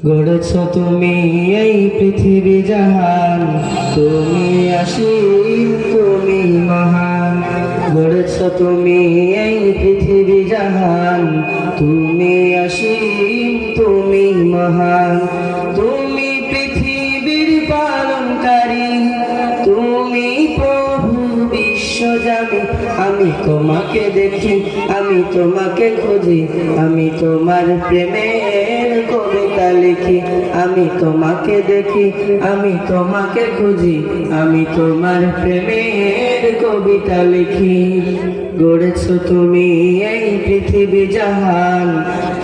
গড়েছ তুমি এই পৃথিবী জাহান, তুমি অসীম তুমি মহান। গড়েছ তুমি এই পৃথিবী জাহান, তুমি অসীম তুমি মহান। তুমি পৃথিবীর পালনকারী, তুমি প্রভু বিশ্বজামি। আমি তোমাকে দেখি, আমি তোমাকে খুঁজি, আমি তোমার প্রেমের কবিতা লিখি। আমি তোমাকে দেখি, আমি তোমাকে খুঁজি, আমি তোমার প্রেমের কবিতা লিখি। গড়েছ তুমি এই পৃথিবী জাহান,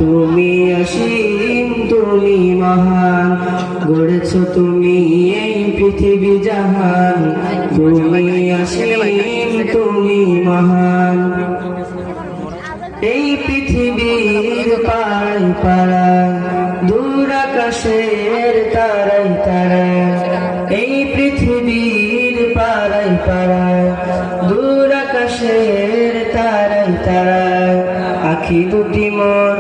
তুমি অসীম তুমি মহান। গড়েছ তুমি এই পৃথিবী জাহান, তুমি অসীম তুমি মহান। এই পৃথিবীর পাড়ায় পাড়ায়, দূর আকাশের তারাই তারায়। এই পৃথিবীর পাড়ায় পাড়ায়, দূর আকাশের তারাই তারায়। আখি দুটি মোর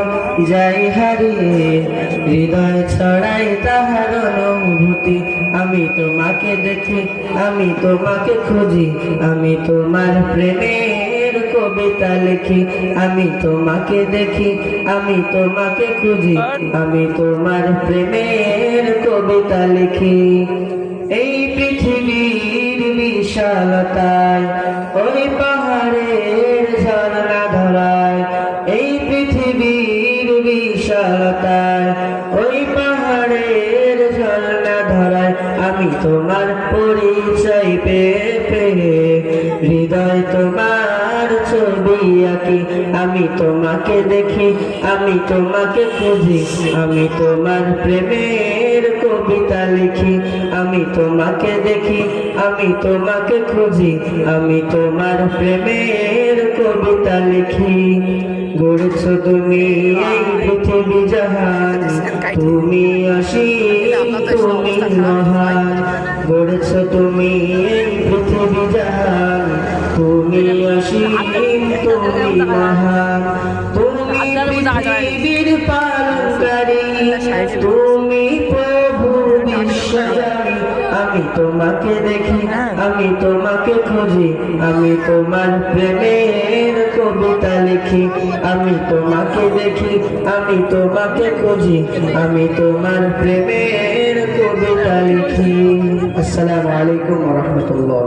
যাই হারিয়ে, হৃদয় ছড়াই তাহার অনুভূতি। আমি তোমাকে দেখি, আমি তোমাকে খুঁজি, আমি তোমার প্রেমের কবিতা লিখি। আমি তোমাকে দেখি, আমি তোমাকে খুঁজি, আমি তোমার প্রেমের কবিতা লিখি। এই পৃথিবীর বিশালতায়, ওই পাহাড়ের ঝর্ণা ধরায়। এই পৃথিবীর বিশালতায়, ওই পাহাড়ের ঝর্ণা ধরায়। আমি তোমার পরিচয় পেয়ে পেয়ে, হৃদয় তোমার ছবি আঁকি। আমি তোমাকে দেখি, আমি তোমাকে খুঁজি, আমি তোমার প্রেমের কবিতা লিখি। আমি তোমাকে দেখি, আমি তোমাকে খুঁজি, আমি তোমার প্রেমের কবিতা লিখি। গড়েছ তুমি এই পৃথিবী জাহান, তুমি অসীম তুমি মহান। গড়েছ তুমি এই পৃথিবী জাহান, তুমি অসীম তুমি মহান। তুমি পৃথিবীর পালনকারী, তুমি প্রভু বিশ্বজামি। আমি তোমাকে দেখি, আমি তোমাকে খুঁজি, আমি তোমার প্রেমের কবিতা লিখি। আমি তোমাকে দেখি, আমি তোমাকে খুঁজি, আমি তোমার প্রেমের কবিতা লিখি। আসসালামু আলাইকুম ওয়া রাহমাতুল্লাহ।